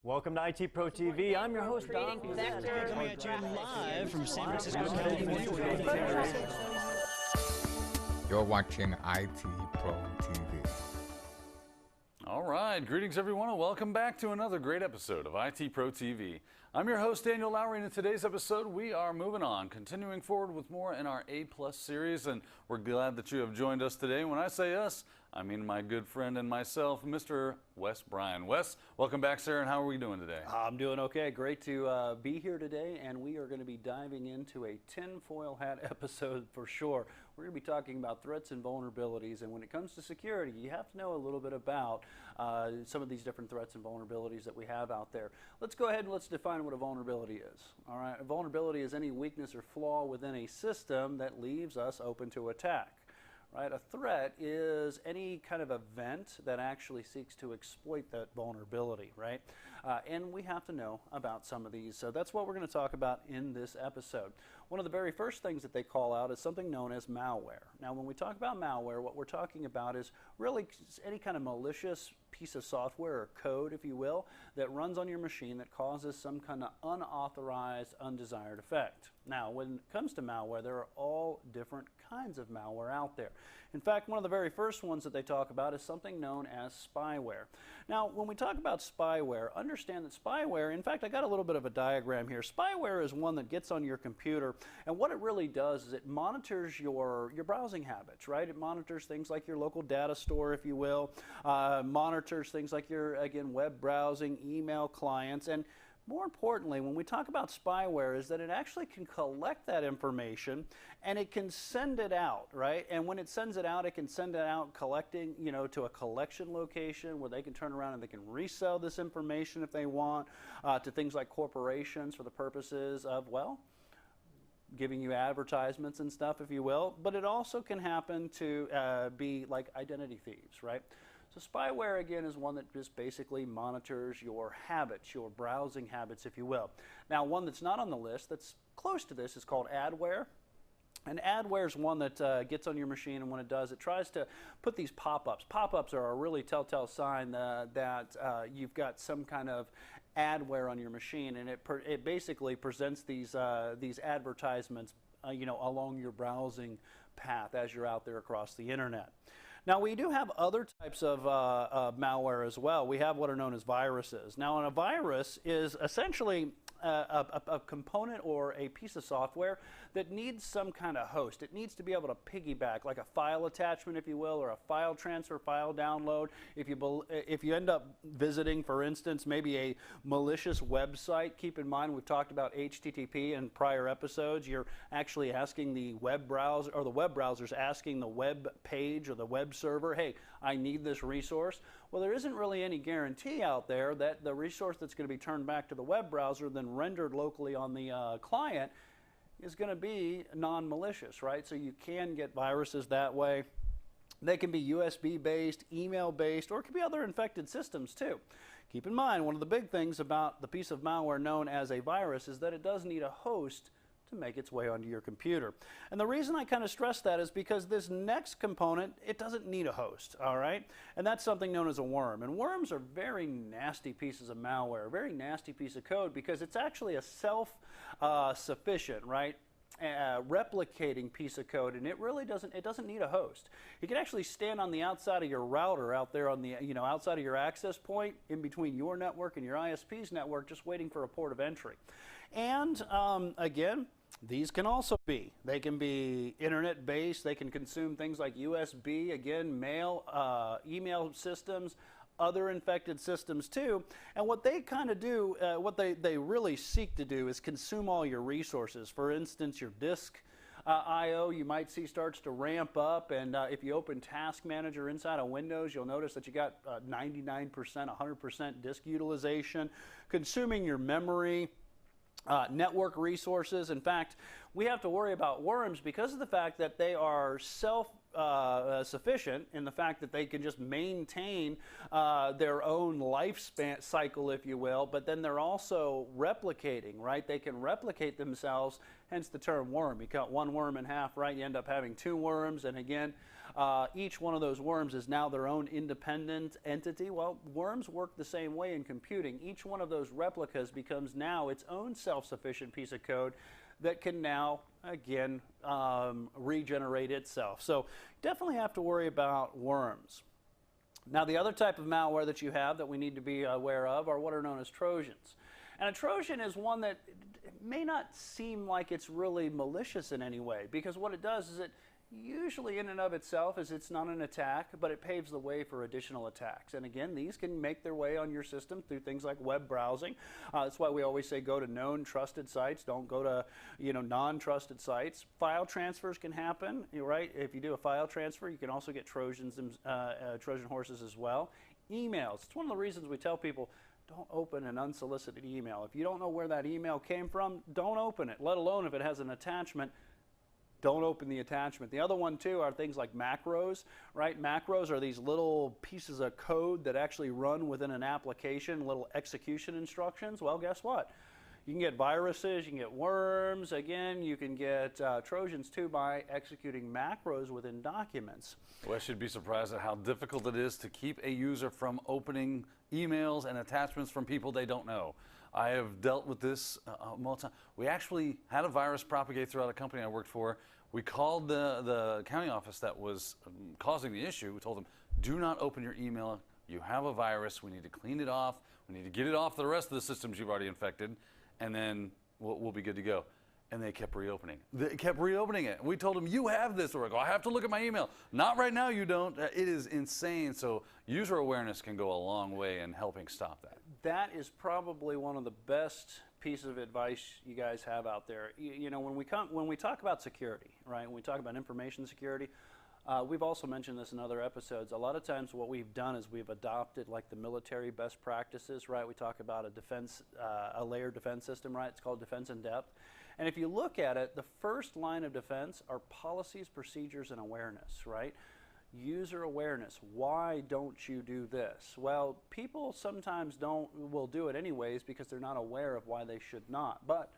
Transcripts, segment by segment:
Welcome to IT Pro TV. I'm your host, Don. Coming at you live from San Francisco, California. You're watching IT Pro TV. All right, greetings everyone and welcome back to another great episode of IT Pro TV. I'm your host Daniel Lowry, and in today's episode we are moving on, continuing forward with more in our A+ series, and we're glad that you have joined us today. When I say us, I mean my good friend and myself, Mr. Wes Bryan. Wes, welcome back, sir, and how are we doing today? I'm doing okay. Great to be here today, and we are going to be diving into a tinfoil hat episode for sure. We're going to be talking about threats and vulnerabilities, and when it comes to security, you have to know a little bit about some of these different threats and vulnerabilities that we have out there. Let's go ahead and let's define what a vulnerability is. All right, a vulnerability is any weakness or flaw within a system that leaves us open to attack. Right? A threat is any kind of event that actually seeks to exploit that vulnerability, right? And we have to know about some of these. So that's what we're going to talk about in this episode. One of the very first things that they call out is something known as malware. Now, when we talk about malware, what we're talking about is really any kind of malicious piece of software or code, if you will, that runs on your machine that causes some kind of unauthorized, undesired effect. Now, when it comes to malware, there are all different kinds of malware out there. In fact, one of the very first ones that they talk about is something known as spyware. Now, when we talk about spyware, understand that spyware, in fact, I got a little bit of a diagram here. Spyware is one that gets on your computer, and what it really does is it monitors your browsing habits, right? It monitors things like your local data store, if you will, monitors things like your, again, web browsing, email clients, and more importantly, when we talk about spyware, is that it actually can collect that information and it can send it out, right? And when it sends it out, it can send it out collecting, to a collection location where they can turn around and they can resell this information if they want to things like corporations for the purposes of, well, giving you advertisements and stuff, if you will. But it also can happen to be like identity thieves, right? So spyware, again, is one that just basically monitors your habits, your browsing habits, if you will. Now, one that's not on the list that's close to this is called adware. And adware is one that gets on your machine, and when it does, it tries to put these pop-ups. Pop-ups are a really telltale sign that you've got some kind of adware on your machine, and it basically presents these advertisements along your browsing path as you're out there across the internet. Now, we do have other types of malware as well. We have what are known as viruses. Now, a virus is essentially a component or a piece of software that needs some kind of host. It needs to be able to piggyback, like a file attachment, if you will, or a file transfer, file download. If you end up visiting, for instance, maybe a malicious website, keep in mind we've talked about HTTP in prior episodes. You're actually asking the web browser, or the web browser's asking the web page or the web server, hey, I need this resource. Well, there isn't really any guarantee out there that the resource that's going to be turned back to the web browser then rendered locally on the client is going to be non-malicious, right? So you can get viruses that way. They can be USB-based, email-based, or it could be other infected systems too. Keep in mind, one of the big things about the piece of malware known as a virus is that it does need a host to make its way onto your computer. And the reason I kind of stress that is because this next component, it doesn't need a host, all right? And that's something known as a worm. And worms are very nasty pieces of malware, a very nasty piece of code, because it's actually a self-sufficient, right? Replicating piece of code, and it really doesn't need a host. It can actually stand on the outside of your router out there on the outside of your access point in between your network and your ISP's network, just waiting for a port of entry. And again, these can also they can be internet based. They can consume things like USB, again, mail, email systems, other infected systems too. And what they kind of do, what they really seek to do is consume all your resources. For instance, your disk I/O you might see starts to ramp up, and if you open Task Manager inside of Windows, you'll notice that you got 99%, 100% disk utilization, consuming your memory, network resources. In fact, we have to worry about worms because of the fact that they are self-sufficient in the fact that they can just maintain their own lifespan cycle, if you will, but then they're also replicating, right? They can replicate themselves, hence the term worm. You cut one worm in half, right? You end up having two worms, and again, each one of those worms is now their own independent entity. Well, worms work the same way in computing. Each one of those replicas becomes now its own self-sufficient piece of code that can now, again, regenerate itself. So definitely have to worry about worms. Now, the other type of malware that you have that we need to be aware of are what are known as Trojans. And a Trojan is one that may not seem like it's really malicious in any way, because what it does is it usually in and of itself is it's not an attack, but it paves the way for additional attacks. And again, these can make their way on your system through things like web browsing. That's why we always say go to known trusted sites. Don't go to non-trusted sites. File transfers can happen, right? If you do a file transfer, you can also get Trojans, Trojan horses as well. Emails. It's one of the reasons we tell people don't open an unsolicited email. If you don't know where that email came from, don't open it, let alone if it has an attachment. Don't open the attachment. The other one, too, are things like macros, right? Macros are these little pieces of code that actually run within an application, little execution instructions. Well, guess what? You can get viruses, you can get worms. Again, you can get Trojans, too, by executing macros within documents. Well, I should be surprised at how difficult it is to keep a user from opening emails and attachments from people they don't know. I have dealt with this multiple times. We actually had a virus propagate throughout a company I worked for. We called the accounting office that was causing the issue. We told them, do not open your email. You have a virus. We need to clean it off. We need to get it off the rest of the systems you've already infected, and then we'll be good to go. And they kept reopening. They kept reopening it. We told them, you have this. We're like, I have to look at my email. Not right now, you don't. It is insane. So user awareness can go a long way in helping stop that. That is probably one of the best pieces of advice you guys have out there. You know, when we talk about security, right? When we talk about information security, we've also mentioned this in other episodes. A lot of times what we've done is we've adopted like the military best practices, right? We talk about a defense, a layered defense system, right? It's called defense in depth. And if you look at it, the first line of defense are policies, procedures, and awareness, right? User awareness. Why don't you do this? Well, people sometimes will do it anyways because they're not aware of why they should not. But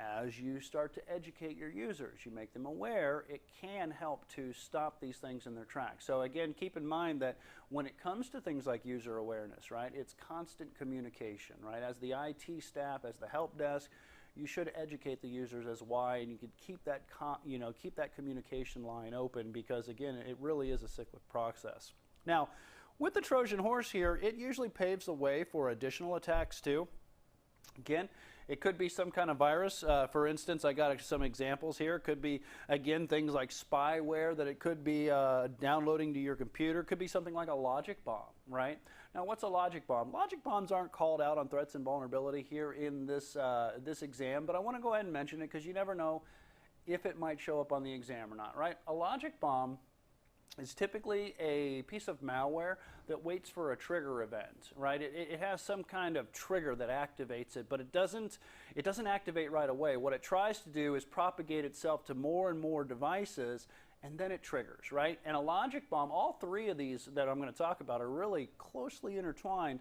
as you start to educate your users, you make them aware, it can help to stop these things in their tracks. So again, keep in mind that when it comes to things like user awareness, right, it's constant communication, right? As the IT staff, as the help desk, you should educate the users as why, and you could keep that keep that communication line open, because again, it really is a cyclic process. Now, with the Trojan horse here, it usually paves the way for additional attacks too. Again, it could be some kind of virus. For instance, I got some examples here. It could be, again, things like spyware that it could be downloading to your computer. It could be something like a logic bomb, right? Now, what's a logic bomb? Logic bombs aren't called out on threats and vulnerability here in this, this exam, but I want to go ahead and mention it because you never know if it might show up on the exam or not, right? A logic bomb is typically a piece of malware that waits for a trigger event, right? It has some kind of trigger that activates it, but it doesn't activate right away. What it tries to do is propagate itself to more and more devices, and then it triggers, right? And a logic bomb, all three of these that I'm going to talk about are really closely intertwined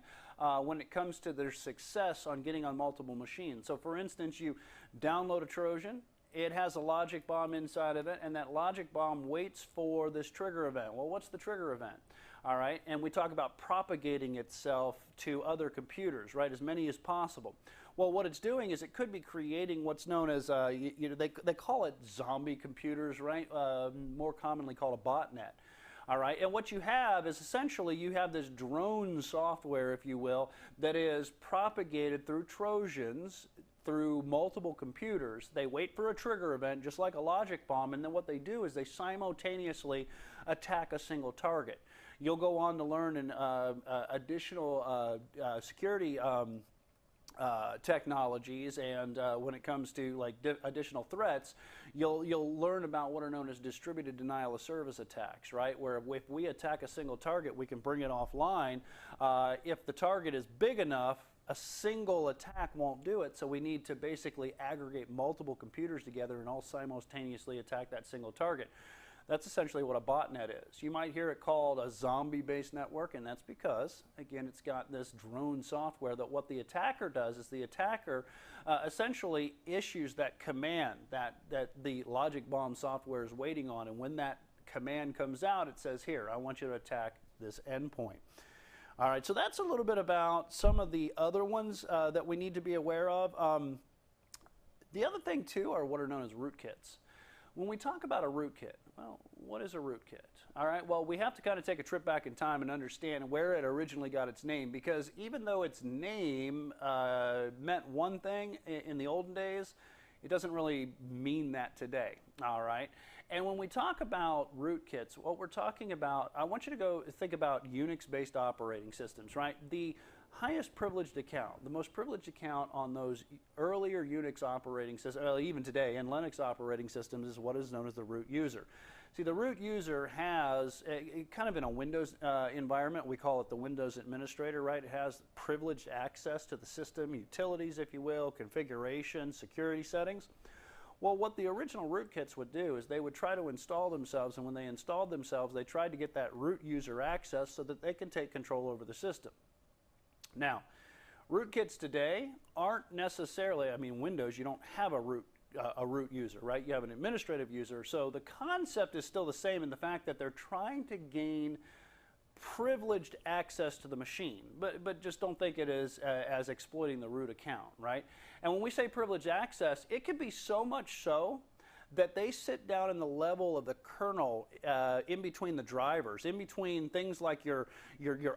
when it comes to their success on getting on multiple machines. So for instance, you download a Trojan, it has a logic bomb inside of it, and that logic bomb waits for this trigger event. Well, what's the trigger event? All right, and we talk about propagating itself to other computers, right, as many as possible. Well, what it's doing is it could be creating what's known as, they call it zombie computers, right, more commonly called a botnet. All right, and what you have is essentially you have this drone software, if you will, that is propagated through Trojans through multiple computers. They wait for a trigger event, just like a logic bomb, and then what they do is they simultaneously attack a single target. You'll go on to learn in additional security technologies, and when it comes to like additional threats, you'll learn about what are known as distributed denial of service attacks, right? Where if we attack a single target, we can bring it offline. If the target is big enough, a single attack won't do it, so we need to basically aggregate multiple computers together and all simultaneously attack that single target. That's essentially what a botnet is. You might hear it called a zombie-based network, and that's because, again, it's got this drone software that what the attacker does is the attacker essentially issues that command that the logic bomb software is waiting on, and when that command comes out, it says, here, I want you to attack this endpoint. All right, so that's a little bit about some of the other ones that we need to be aware of. The other thing, too, are what are known as rootkits. When we talk about a rootkit, well, what is a rootkit? All right, well, we have to kind of take a trip back in time and understand where it originally got its name, because even though its name meant one thing in the olden days, it doesn't really mean that today, all right? And when we talk about rootkits, what we're talking about, I want you to go think about Unix-based operating systems, right? The highest privileged account, the most privileged account on those earlier Unix operating systems, even today, in Linux operating systems, is what is known as the root user. See, the root user has, kind of in a Windows environment, we call it the Windows administrator, right? It has privileged access to the system, utilities, if you will, configuration, security settings. Well, what the original rootkits would do is they would try to install themselves, and when they installed themselves, they tried to get that root user access so that they can take control over the system. Now, rootkits today aren't necessarily, I mean, Windows, you don't have a root user, right? You have an administrative user. So the concept is still the same in the fact that they're trying to gain privileged access to the machine, but just don't think it is as exploiting the root account, right? And when we say privileged access, it can be so much so that they sit down in the level of the kernel in between the drivers, in between things like your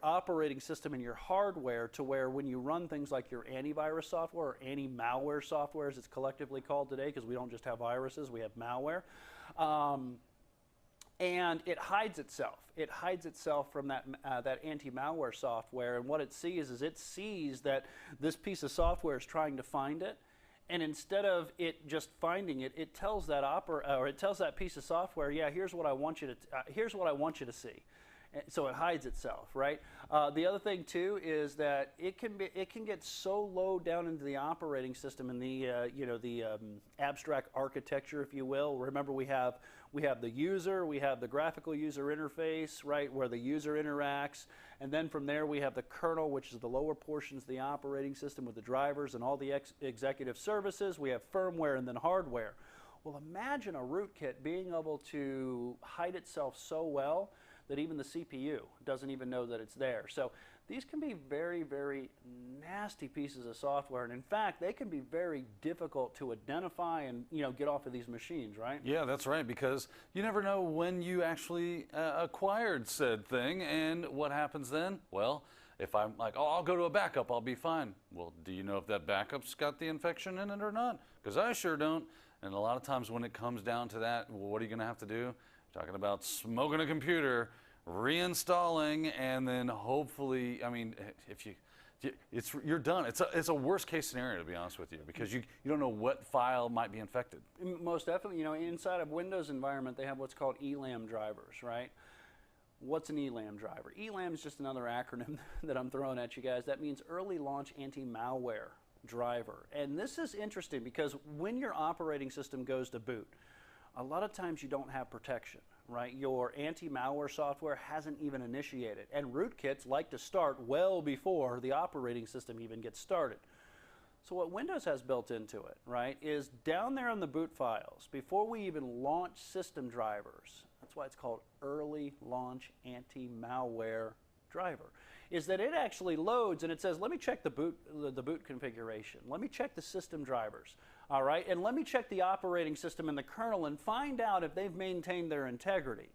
operating system and your hardware, to where when you run things like your antivirus software or anti-malware software, as it's collectively called today, because we don't just have viruses, we have malware, and it hides itself. It hides itself from that anti-malware software, and what it sees is it sees that this piece of software is trying to find it, and instead of it just finding it, it tells that it tells that piece of software, yeah, here's what I want you to see. So it hides itself, right? The other thing too is that it can get so low down into the operating system and the abstract architecture, if you will. Remember, we have the user, we have the graphical user interface, right, where the user interacts, and then from there we have the kernel, which is the lower portions of the operating system with the drivers and all the executive services. We have firmware and then hardware. Well, imagine a rootkit being able to hide itself so well that even the CPU doesn't even know that it's there. So these can be very, very nasty pieces of software, and in fact, they can be very difficult to identify and get off of these machines, right? Yeah, that's right, because you never know when you actually acquired said thing, and what happens then? Well, if I'm like, oh, I'll go to a backup, I'll be fine. Well, do you know if that backup's got the infection in it or not? Because I sure don't. And a lot of times when it comes down to that, well, what are you going to have to do? Talking about smoking a computer, reinstalling, and then hopefully, I mean, you're done. It's a worst case scenario, to be honest with you, because you don't know what file might be infected. Most definitely. Inside of Windows environment, they have what's called ELAM drivers, right? What's an ELAM driver? ELAM is just another acronym that I'm throwing at you guys. That means Early Launch Anti-Malware Driver. And this is interesting because when your operating system goes to boot, a lot of times you don't have protection, right? Your anti-malware software hasn't even initiated, and rootkits like to start well before the operating system even gets started. So what Windows has built into it, right, is down there in the boot files, before we even launch system drivers, that's why it's called Early Launch Anti-Malware Driver, is that it actually loads and it says, let me check the boot configuration, let me check the system drivers. All right, and let me check the operating system and the kernel and find out if they've maintained their integrity.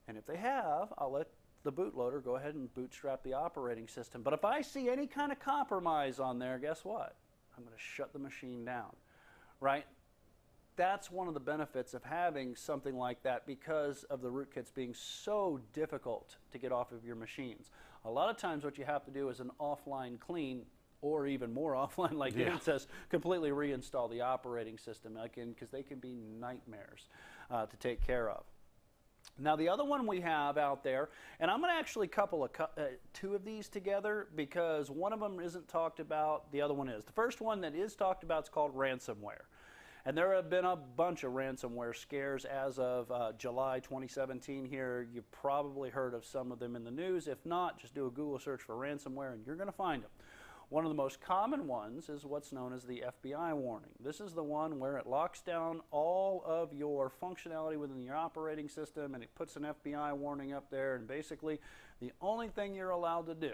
And if they have, I'll let the bootloader go ahead and bootstrap the operating system. But if I see any kind of compromise on there, guess what? I'm going to shut the machine down, right? That's one of the benefits of having something like that because of the rootkits being so difficult to get off of your machines. A lot of times what you have to do is an offline clean, or even more offline, like it says, completely reinstall the operating system, because they can be nightmares to take care of. Now, the other one we have out there, and I'm going to actually couple two of these together because one of them isn't talked about, the other one is. The first one that is talked about is called ransomware. And there have been a bunch of ransomware scares as of July 2017 here. You've probably heard of some of them in the news. If not, just do a Google search for ransomware and you're going to find them. One of the most common ones is what's known as the FBI warning. This is the one where it locks down all of your functionality within your operating system and it puts an FBI warning up there, and basically the only thing you're allowed to do,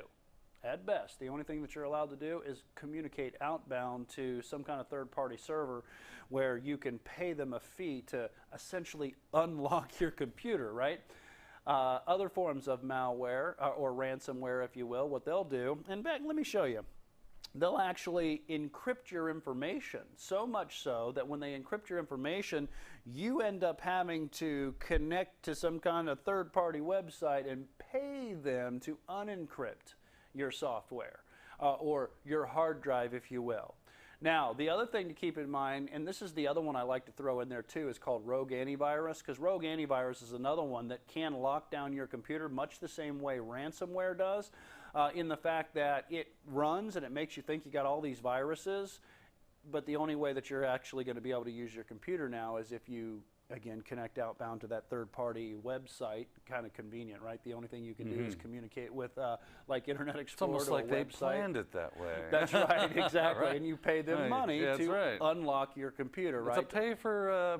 at best, the only thing that you're allowed to do is communicate outbound to some kind of third-party server where you can pay them a fee to essentially unlock your computer, right? Other forms of malware or ransomware, if you will, what they'll do, and let me show you. They'll actually encrypt your information, so much so that when they encrypt your information, you end up having to connect to some kind of third-party website and pay them to unencrypt your software or your hard drive, if you will. Now, the other thing to keep in mind, and this is the other one I like to throw in there too, is called rogue antivirus, because rogue antivirus is another one that can lock down your computer much the same way ransomware does, in the fact that it runs and it makes you think you got all these viruses, but the only way that you're actually going to be able to use your computer now is if you, again, connect outbound to that third-party website. Kind of convenient, right? The only thing you can do is communicate with, like Internet Explorer. It's almost like they planned it that way. That's right, exactly. Right. And you pay them money to unlock your computer, right? It's a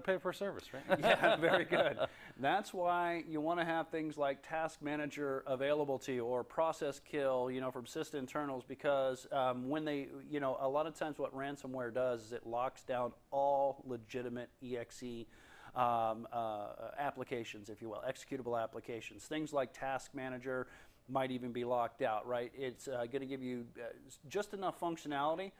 pay for service, right? Yeah, very good. That's why you want to have things like Task Manager available to you, or Process Kill, from sysinternals, because when they, a lot of times what ransomware does is it locks down all legitimate EXE applications, if you will, executable applications. Things like Task Manager might even be locked out, right? It's going to give you just enough functionality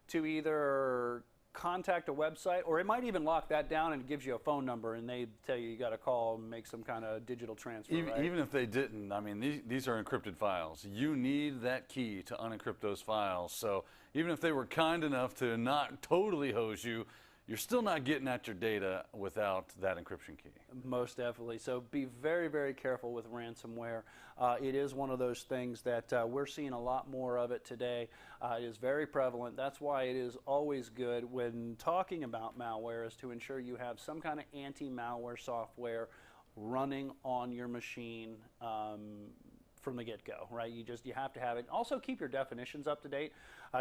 to either contact a website, or it might even lock that down and it gives you a phone number and they tell you got to call and make some kind of digital transfer. Even if they didn't, I mean, these are encrypted files. You need that key to unencrypt those files. So even if they were kind enough to not totally hose you, you're still not getting at your data without that encryption key. Most definitely. So be very, very careful with ransomware. It is one of those things that we're seeing a lot more of it today. It is very prevalent. That's why it is always good when talking about malware is to ensure you have some kind of anti-malware software running on your machine from the get-go, right? You have to have it. Also, keep your definitions up to date.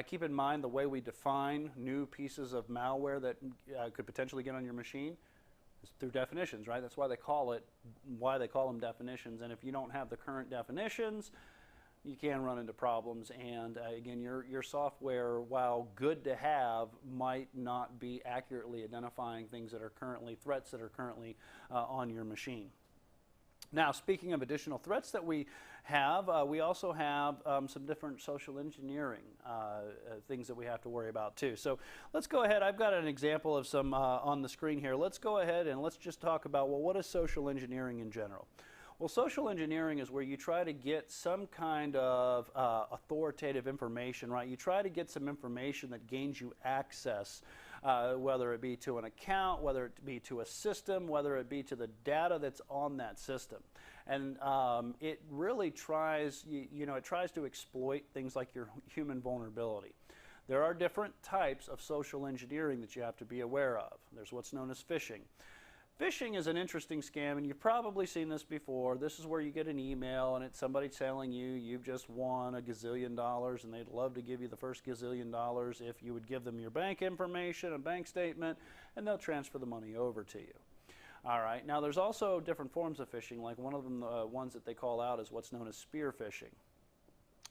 Keep in mind the way we define new pieces of malware that could potentially get on your machine is through definitions, right? That's why they call them definitions. And if you don't have the current definitions, you can run into problems. And again, your software, while good to have, might not be accurately identifying things that are currently threats that are currently on your machine. Now, speaking of additional threats that we have, we also have some different social engineering things that we have to worry about too. So let's go ahead. I've got an example of some on the screen here. Let's go ahead and let's just talk about, well, what is social engineering in general? Well, social engineering is where you try to get some kind of authoritative information, right? You try to get some information that gains you access, whether it be to an account, whether it be to a system, whether it be to the data that's on that system. And it really tries, it tries to exploit things like your human vulnerability. There are different types of social engineering that you have to be aware of. There's what's known as phishing. Phishing is an interesting scam, and you've probably seen this before. This is where you get an email and it's somebody telling you you've just won $1 gazillion and they'd love to give you the first $1 gazillion if you would give them your bank information, a bank statement, and they'll transfer the money over to you. All right, now there's also different forms of phishing, like one of them, the ones that they call out is what's known as spear phishing.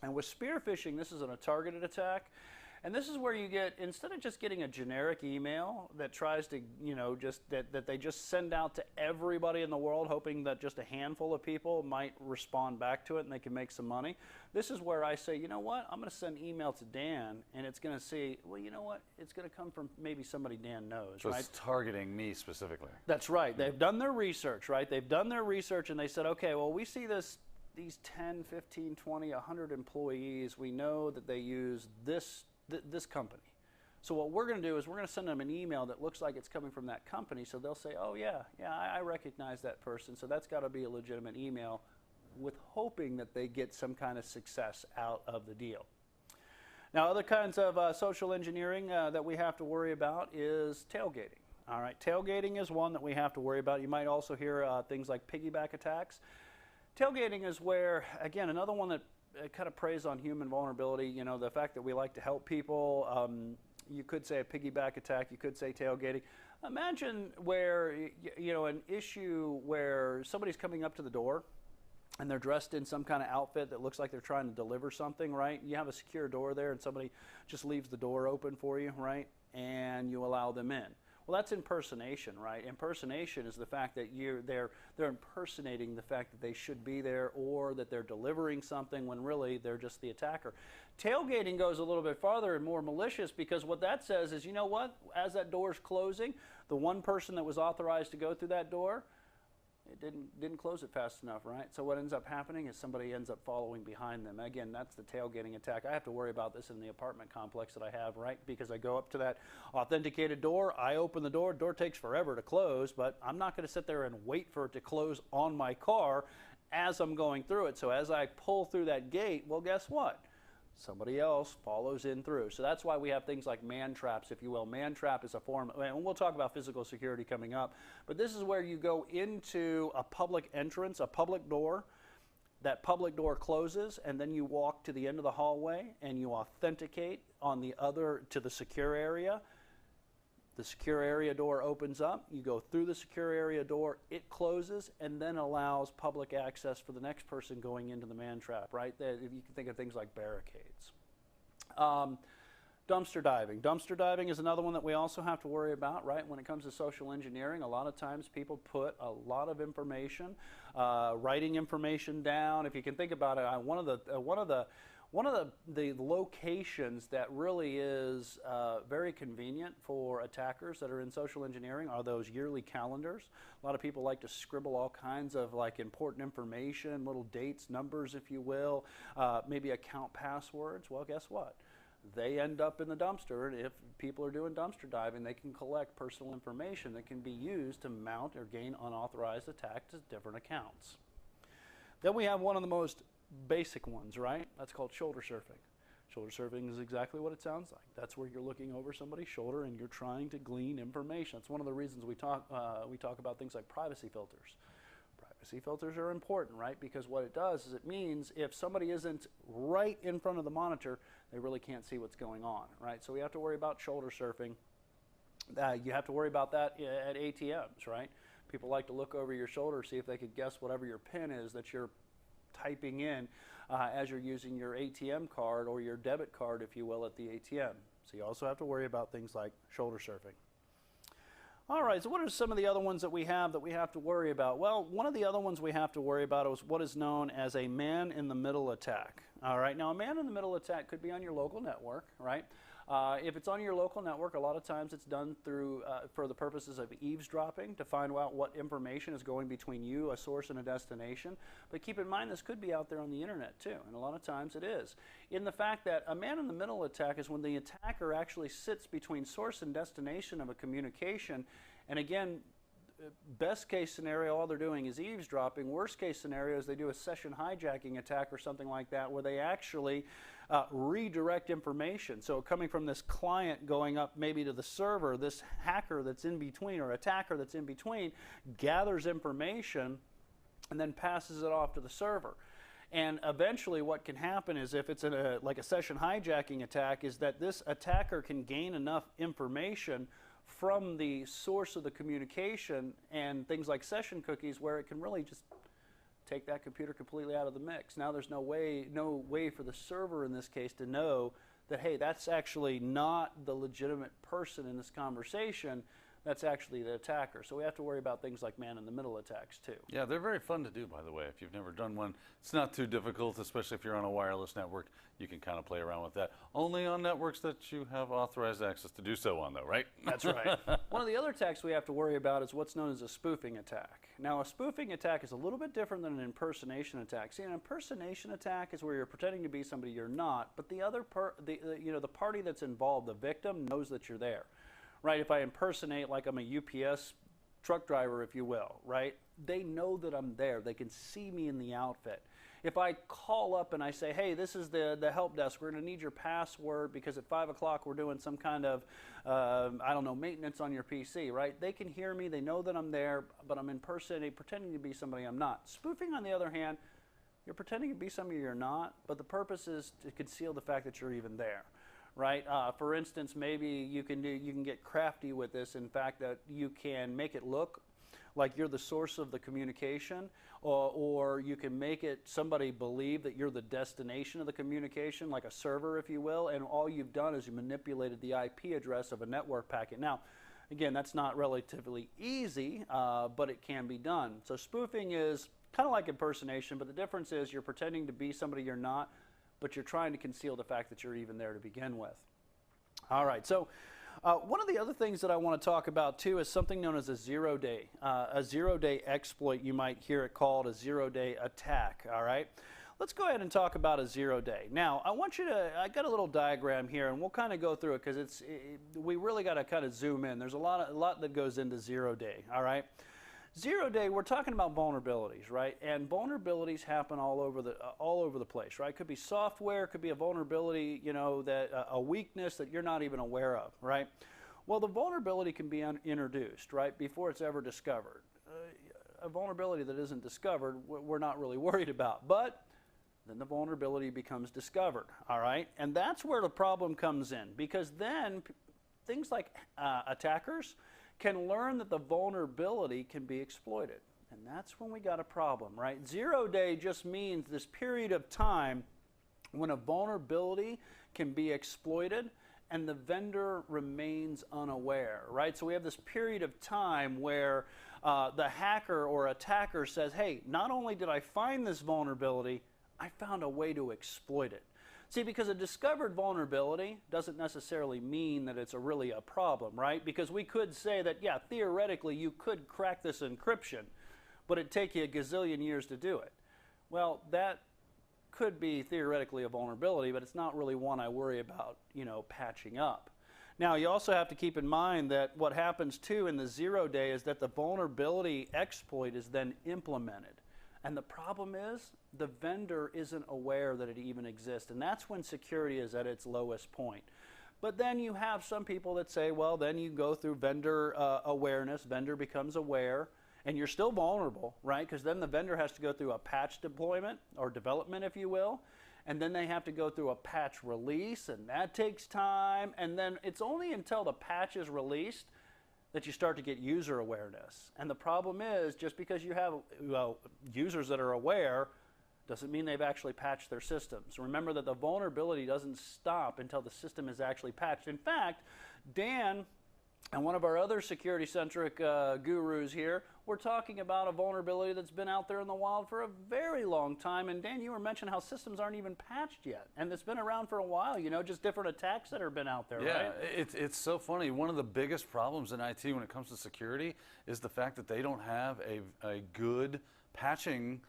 And with spear phishing, this is a targeted attack. And this is where you get, instead of just getting a generic email that tries to, that they just send out to everybody in the world, hoping that just a handful of people might respond back to it and they can make some money. This is where I say, you know what, I'm going to send an email to Dan, and it's going to say, well, you know what, it's going to come from maybe somebody Dan knows, so right? It's targeting me specifically. That's right. They've done their research, right? They've done their research, and they said, okay, well, we see these 10, 15, 20, 100 employees. We know that they use this company. So what we're going to do is we're going to send them an email that looks like it's coming from that company, so they'll say, oh yeah, I recognize that person, so that's got to be a legitimate email, with hoping that they get some kind of success out of the deal. Now, other kinds of social engineering that we have to worry about is tailgating. All right, tailgating is one that we have to worry about. You might also hear things like piggyback attacks. Tailgating is where, again, another one that kind of preys on human vulnerability. You know, the fact that we like to help people. You could say a piggyback attack. You could say tailgating. Imagine where, you know, an issue where somebody's coming up to the door and they're dressed in some kind of outfit that looks like they're trying to deliver something, right? You have a secure door there and somebody just leaves the door open for you, right? And you allow them in. Well, that's impersonation, right? Impersonation is the fact that they're impersonating the fact that they should be there or that they're delivering something when really they're just the attacker. Tailgating goes a little bit farther and more malicious because what that says is, you know what? As that door is closing, the one person that was authorized to go through that door, it didn't close it fast enough, right? So what ends up happening is somebody ends up following behind them. Again, that's the tailgating attack. I have to worry about this in the apartment complex that I have, right? Because I go up to that authenticated door, I open the door takes forever to close, but I'm not going to sit there and wait for it to close on my car as I'm going through it. So as I pull through that gate, well, guess what? Somebody else follows in through. So that's why we have things like man traps, if you will. Man trap is a form, and we'll talk about physical security coming up, but this is where you go into a public entrance, a public door. That public door closes, and then you walk to the end of the hallway, and you authenticate on the other to the secure area. The secure area door opens up, you go through the secure area door, it closes, and then allows public access for the next person going into the man trap, right? You can think of things like barricades. Dumpster diving. Dumpster diving is another one that we also have to worry about, right? When it comes to social engineering, a lot of times people put a lot of information, writing information down. If you can think about it, one of the locations that really is very convenient for attackers that are in social engineering are those yearly calendars. A lot of people like to scribble all kinds of like important information, little dates, numbers, if you will, maybe account passwords. Well, guess what? They end up in the dumpster, and if people are doing dumpster diving, they can collect personal information that can be used to mount or gain unauthorized attacks to different accounts. Then we have one of the most basic ones, right? That's called shoulder surfing. Shoulder surfing is exactly what it sounds like. That's where you're looking over somebody's shoulder and you're trying to glean information. That's one of the reasons we talk about things like privacy filters. Privacy filters are important, right? Because what it does is it means if somebody isn't right in front of the monitor, they really can't see what's going on, right? So we have to worry about shoulder surfing. You have to worry about that at ATMs, right? People like to look over your shoulder, see if they could guess whatever your PIN is that you're typing in as you're using your ATM card or your debit card, if you will, at the ATM. So you also have to worry about things like shoulder surfing. All right, so what are some of the other ones that we have to worry about? Well, one of the other ones we have to worry about is what is known as a man-in-the-middle attack. All right, now a man-in-the-middle attack could be on your local network, right? If it's on your local network, a lot of times it's done through for the purposes of eavesdropping to find out what information is going between you, a source, and a destination. But keep in mind, this could be out there on the internet too, and a lot of times it is. In the fact that a man-in-the-middle attack is when the attacker actually sits between source and destination of a communication, and again, best case scenario, all they're doing is eavesdropping. Worst case scenario is they do a session hijacking attack or something like that where they actually redirect information. So coming from this client going up maybe to the server, this hacker that's in between or attacker that's in between gathers information and then passes it off to the server. And eventually what can happen is if it's like a session hijacking attack is that this attacker can gain enough information from the source of the communication and things like session cookies where it can really just take that computer completely out of the mix. Now there's no way for the server in this case to know that, hey, that's actually not the legitimate person in this conversation. That's actually the attacker. So we have to worry about things like man-in-the-middle attacks too. Yeah, they're very fun to do, by the way. If you've never done one, it's not too difficult, especially if you're on a wireless network. You can kind of play around with that. Only on networks that you have authorized access to do so on, though, right? That's right. One of the other attacks we have to worry about is what's known as a spoofing attack. Now, a spoofing attack is a little bit different than an impersonation attack. See, an impersonation attack is where you're pretending to be somebody you're not, but the other the party that's involved, the victim, knows that you're there. Right, if I impersonate like I'm a UPS truck driver, if you will, right, they know that I'm there. They can see me in the outfit. if I call up and I say, hey, this is the help desk, we're going to need your password because at 5 o'clock we're doing some kind of, I don't know, maintenance on your PC, right? They can hear me, they know that I'm there, but I'm pretending to be somebody I'm not. Spoofing, on the other hand, you're pretending to be somebody you're not, but the purpose is to conceal the fact that you're even there. Right? For instance, maybe you can get crafty with this. In fact, that you can make it look like you're the source of the communication, or you can make it somebody believe that you're the destination of the communication, like a server, if you will, and all you've done is you manipulated the IP address of a network packet. Now, again, that's not relatively easy, but it can be done. So spoofing is kind of like impersonation, but the difference is you're pretending to be somebody you're not, but you're trying to conceal the fact that you're even there to begin with. All right, so one of the other things that I want to talk about too is something known as a zero-day exploit. You might hear it called a zero-day attack, all right? Let's go ahead and talk about a zero-day. Now, I got a little diagram here, and we'll kind of go through it because we really got to kind of zoom in. There's a lot that goes into zero-day, all right? Zero-day, we're talking about vulnerabilities, right? And vulnerabilities happen all over the place, right? It could be software, it could be a vulnerability, you know, that a weakness that you're not even aware of, right? Well, the vulnerability can be introduced, right, before it's ever discovered. A vulnerability that isn't discovered, we're not really worried about, but then the vulnerability becomes discovered, all right? And that's where the problem comes in, because then things like attackers can learn that the vulnerability can be exploited. And that's when we got a problem, right? Zero-day just means this period of time when a vulnerability can be exploited and the vendor remains unaware, right? So we have this period of time where the hacker or attacker says, hey, not only did I find this vulnerability, I found a way to exploit it. See, because a discovered vulnerability doesn't necessarily mean that it's really a problem, right? Because we could say that, yeah, theoretically you could crack this encryption, but it'd take you a gazillion years to do it. Well, that could be theoretically a vulnerability, but it's not really one I worry about, you know, patching up. Now, you also have to keep in mind that what happens too in the zero-day is that the vulnerability exploit is then implemented. And the problem is the vendor isn't aware that it even exists. And that's when security is at its lowest point. But then you have some people that say, well, then you go through vendor awareness, vendor becomes aware, and you're still vulnerable, right? Because then the vendor has to go through a patch deployment or development, if you will. And then they have to go through a patch release, and that takes time. And then it's only until the patch is released that you start to get user awareness. And the problem is, just because you have users that are aware doesn't mean they've actually patched their systems. Remember that the vulnerability doesn't stop until the system is actually patched. In fact, Dan and one of our other security-centric gurus here, we're talking about a vulnerability that's been out there in the wild for a very long time. And Dan, you were mentioning how systems aren't even patched yet. And it's been around for a while, you know, just different attacks that have been out there, yeah, right? it's so funny. One of the biggest problems in IT when it comes to security is the fact that they don't have a good patching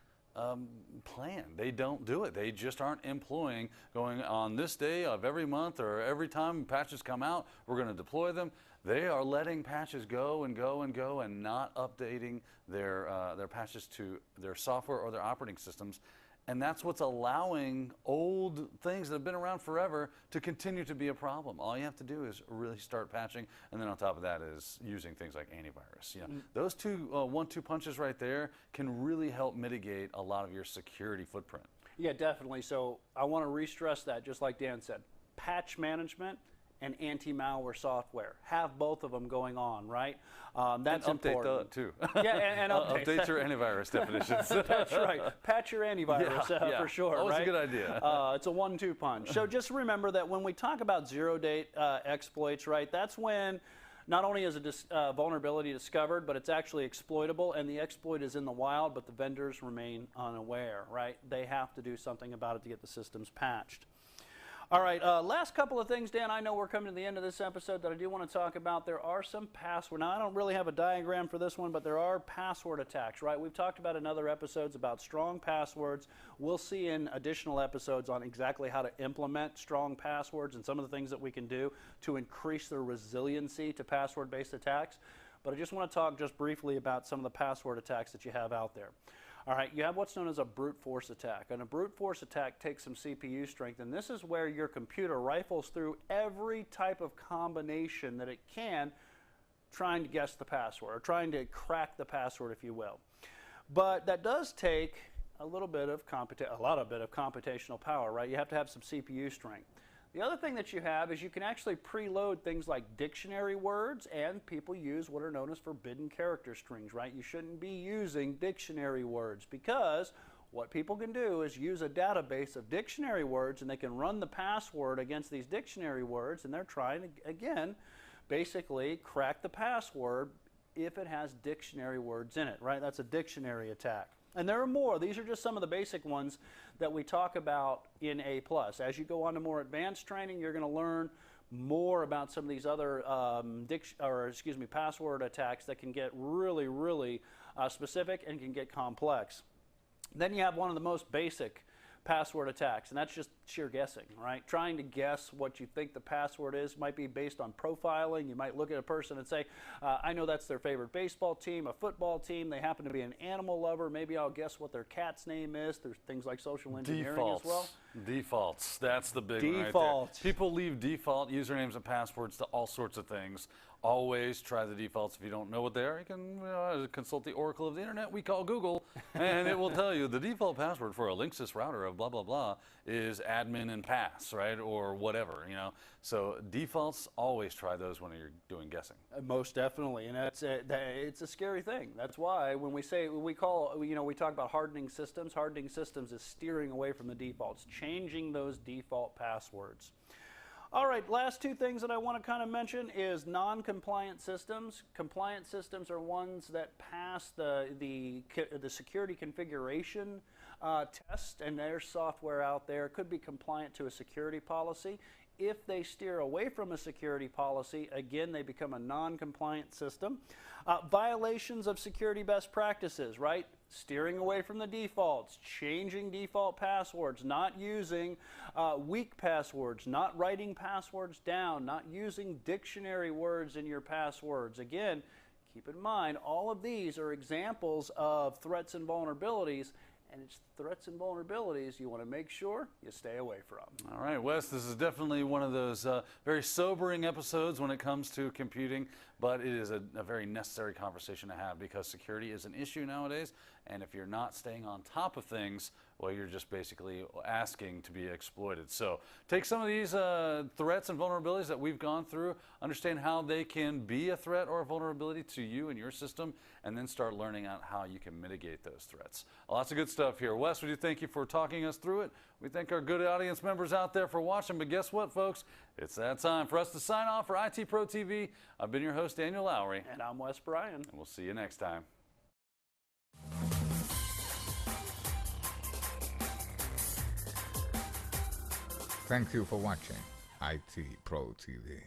plan. They don't do it. They just aren't employing going on this day of every month or every time patches come out, we're going to deploy them. They are letting patches go and go and go and not updating their patches to their software or their operating systems. And that's what's allowing old things that have been around forever to continue to be a problem. All you have to do is really start patching, and then on top of that is using things like antivirus. You know, those two 1-2 punches right there can really help mitigate a lot of your security footprint. Yeah, definitely. So I want to re-stress that, just like Dan said. Patch management and anti-malware software. Have both of them going on, right? That's and update important. too. Yeah, and update your antivirus definitions. That's right. Patch your antivirus for sure, always right? a good idea. It's a 1-2 punch. So just remember that when we talk about zero-day exploits, right, that's when not only is a vulnerability discovered, but it's actually exploitable, and the exploit is in the wild, but the vendors remain unaware, right? They have to do something about it to get the systems patched. All right, last couple of things, Dan. I know we're coming to the end of this episode that I do want to talk about. There are some password. Now, I don't really have a diagram for this one, but there are password attacks, right? We've talked about in other episodes about strong passwords. We'll see in additional episodes on exactly how to implement strong passwords and some of the things that we can do to increase the resiliency to password-based attacks. But I just want to talk just briefly about some of the password attacks that you have out there. All right, you have what's known as a brute force attack. And a brute force attack takes some CPU strength, and this is where your computer rifles through every type of combination that it can, trying to guess the password, or trying to crack the password, if you will. But that does take a lot of bit of computational power, right? You have to have some CPU strength. The other thing that you have is you can actually preload things like dictionary words, and people use what are known as forbidden character strings, right? You shouldn't be using dictionary words, because what people can do is use a database of dictionary words, and they can run the password against these dictionary words, and they're trying to, again, basically crack the password if it has dictionary words in it, right? That's a dictionary attack. And there are more. These are just some of the basic ones that we talk about in A+. As you go on to more advanced training, you're going to learn more about some of these other password attacks that can get really, really specific and can get complex. Then you have one of the most basic password attacks, and that's just sheer guessing, right? Trying to guess what you think the password is. Might be based on profiling. You might look at a person and say, I know that's their favorite baseball team, a football team. They happen to be an animal lover. Maybe I'll guess what their cat's name is. There's things like social engineering as well. Defaults. That's the big one right there. People leave default usernames and passwords to all sorts of things. Always try the defaults. If you don't know what they are, you can consult the oracle of the internet we call Google, and it will tell you the default password for a Linksys router of blah, blah, blah is admin and pass, right, or whatever, you know. So defaults, always try those when you're doing guessing. Most definitely, and it's a scary thing. That's why when we talk about hardening systems is steering away from the defaults, changing those default passwords. All right, last two things that I want to kind of mention is non-compliant systems. Compliant systems are ones that pass the security configuration test, and there's software out there could be compliant to a security policy. If they steer away from a security policy, again, they become a non-compliant system. Violations of security best practices, right? Steering away from the defaults, changing default passwords, not using weak passwords, not writing passwords down, not using dictionary words in your passwords. Again, keep in mind, all of these are examples of threats and vulnerabilities, and it's threats and vulnerabilities you want to make sure you stay away from. All right, Wes, this is definitely one of those very sobering episodes when it comes to computing, but it is a very necessary conversation to have because security is an issue nowadays, and if you're not staying on top of things, well, you're just basically asking to be exploited. So take some of these threats and vulnerabilities that we've gone through, understand how they can be a threat or a vulnerability to you and your system, and then start learning out how you can mitigate those threats. Lots of good stuff here. Wes, we do thank you for talking us through it. We thank our good audience members out there for watching, but guess what, folks? It's that time for us to sign off for IT Pro TV. I've been your host, Daniel Lowry. And I'm Wes Bryan. And we'll see you next time. Thank you for watching IT Pro TV.